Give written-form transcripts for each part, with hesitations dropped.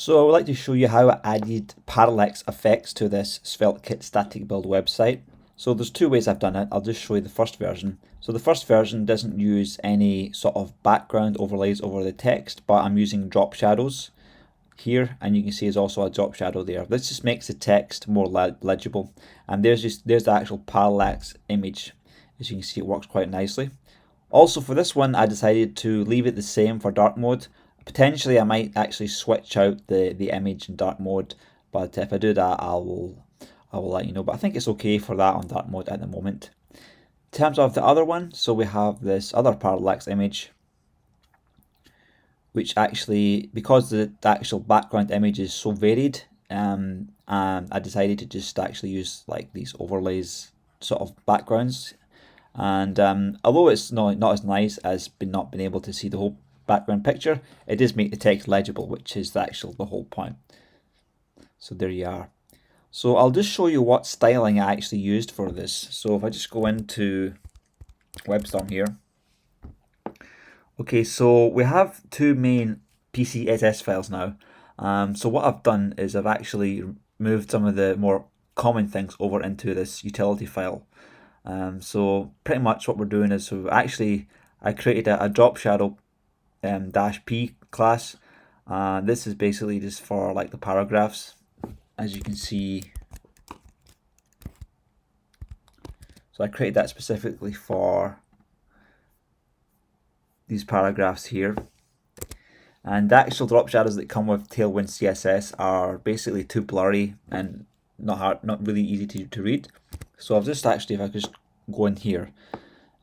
So I would like to show you how I added Parallex effects to this SvelteKit static build website. So there's two ways I've done it. I'll just show you the first version. So the first version doesn't use any sort of background overlays over the text, but I'm using drop shadows here, and you can see there's also a drop shadow there. This just makes the text more legible. And there's the actual Parallex image. As you can see, it works quite nicely. Also for this one, I decided to leave it the same for dark mode. Potentially I might actually switch out the image in dark mode, but if I do that I will let you know. But I think it's okay for that on dark mode at the moment. In terms of the other one, so we have this other parallax image, which actually, because the actual background image is so varied, and I decided to just actually use like these overlays sort of backgrounds. And although it's not as nice as not being able to see the whole background picture, it does make the text legible, which is the whole point. So there you are. So I'll just show you what styling I actually used for this. So if I just go into WebStorm here. Okay, so we have two main PCSS files now. So what I've done is I've actually moved some of the more common things over into this utility file. So pretty much what we're doing is, I created a drop shadow -p class. This is basically just for like the paragraphs, as you can see. So I created that specifically for these paragraphs here. And the actual drop shadows that come with Tailwind CSS are basically too blurry and not really easy to read. So I've just actually, if I could just go in here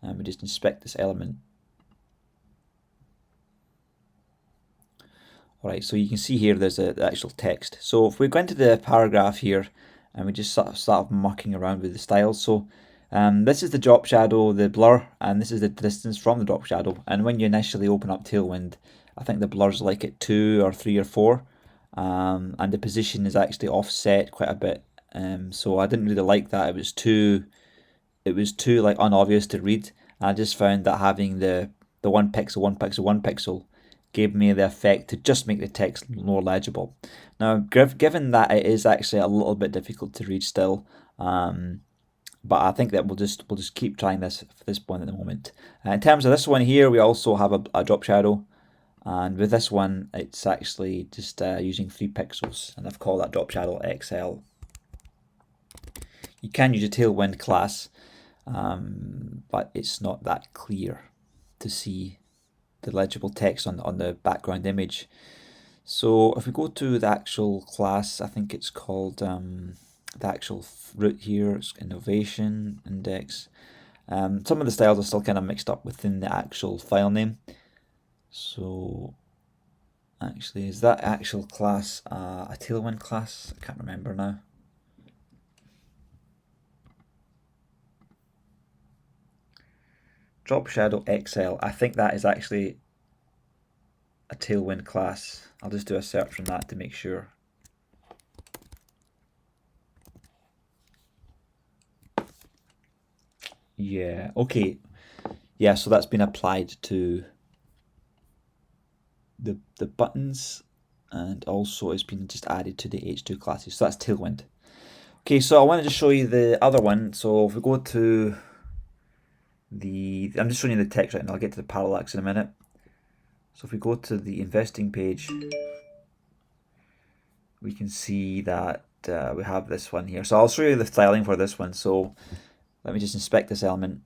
and we just inspect this element. Alright, so you can see here there's the actual text. So if we go into the paragraph here and we just start mucking around with the styles. So this is the drop shadow, the blur, and this is the distance from the drop shadow. And when you initially open up Tailwind, I think the blur's like at 2 or 3 or 4. And the position is actually offset quite a bit. So I didn't really like that. It was too like unobvious to read. And I just found that having the 1 pixel, 1 pixel, 1 pixel gave me the effect to just make the text more legible. Now, given that it is actually a little bit difficult to read still, but I think that we'll just keep trying this for this one at the moment. In terms of this one here, we also have a drop shadow, and with this one, it's actually just using 3 pixels, and I've called that drop shadow XL. You can use a Tailwind class, but it's not that clear to see the legible text on the background image. So if we go to the actual class, I think it's called the actual root here, it's innovation index. Some of the styles are still kind of mixed up within the actual file name. So actually, is that actual class a Tailwind class? I can't remember now. Drop Shadow XL, I think that is actually a Tailwind class. I'll just do a search on that to make sure. Yeah, okay. Yeah, so that's been applied to the buttons, and also it's been just added to the H2 classes. So that's Tailwind. Okay, so I wanted to show you the other one. So if we go to I'm just showing you the text right now. I'll get to the parallax in a minute. So if we go to the investing page, we can see that we have this one here. So I'll show you the styling for this one. So let me just inspect this element,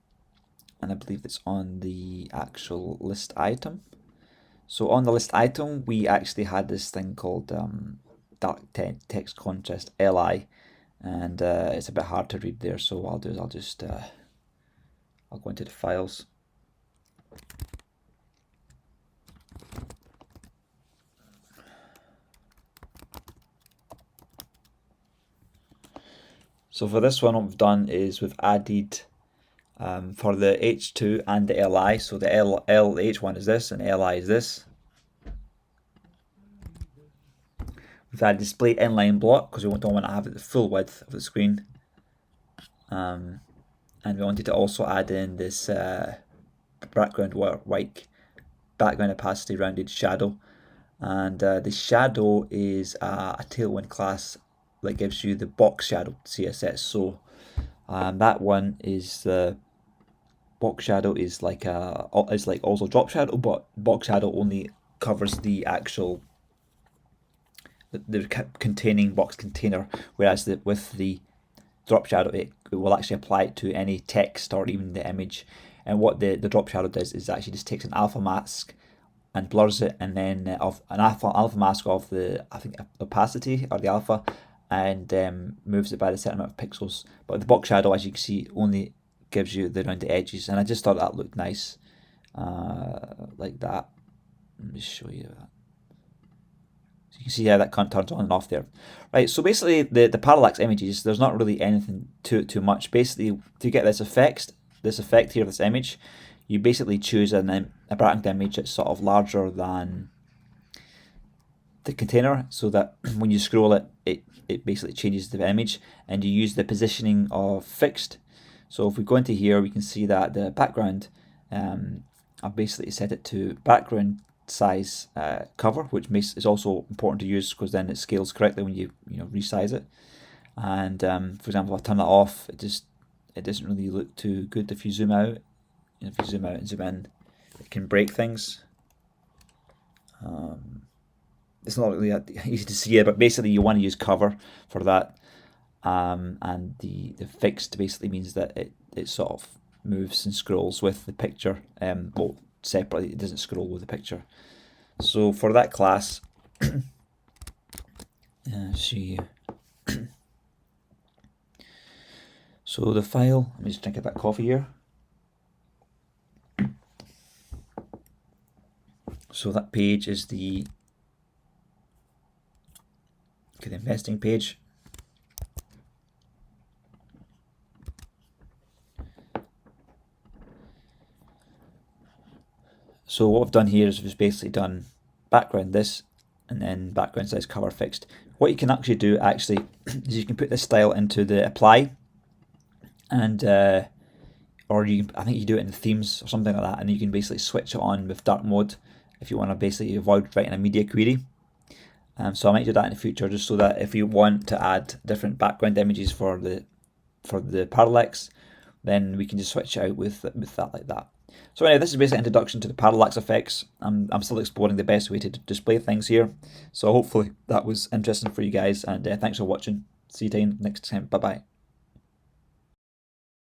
and I believe it's on the actual list item. So on the list item, we actually had this thing called dark text contrast LI, and it's a bit hard to read there. So what I'll do is I'll go into the files. So for this one, what we've done is we've added for the H2 and the LI. So the H1 is this and LI is this. We've had display inline block because we don't want to have it the full width of the screen. And we wanted to also add in this background white background opacity rounded shadow. And the shadow is a Tailwind class that gives you the box shadow CSS. So that one is the box shadow is like also drop shadow, but box shadow only covers the actual the containing box container, whereas with the drop shadow it will actually apply it to any text or even the image. And what the drop shadow does is actually just takes an alpha mask and blurs it, and then of an alpha mask of the, I think, opacity or the alpha, and moves it by a certain amount of pixels. But the box shadow, as you can see, only gives you the round the edges, and I just thought that looked nice, like that. Let me show you that. So you can see how that kind of turns on and off there. Right, so basically the parallax images, there's not really anything to it too much. Basically, to get this effect here, this image, you basically choose a background image that's sort of larger than the container, so that when you scroll it, it basically changes the image, and you use the positioning of fixed. So if we go into here, we can see that the background, I've basically set it to background size cover, which is also important to use because then it scales correctly when you resize it. And for example, if I turn that off, it doesn't really look too good. If you zoom out, if you zoom out and zoom in, it can break things. It's not really that easy to see it, but basically you want to use cover for that. And the fixed basically means that it sort of moves and scrolls with the picture. Well, separately, it doesn't scroll with the picture. So for that class, see. So the file, let me just drink a bit of coffee here. So that page is the investing page. So what I've done here is just basically done background this, and then background size cover fixed. What you can actually do is you can put this style into the apply, and or I think you do it in the themes or something like that, and you can basically switch it on with dark mode if you want to basically avoid writing a media query. So I might do that in the future, just so that if you want to add different background images for the Parallex, then we can just switch it out with that like that. So anyway, this is basically an introduction to the parallax effects. I'm still exploring the best way to display things here. So hopefully that was interesting for you guys, and thanks for watching. See you next time. Bye bye.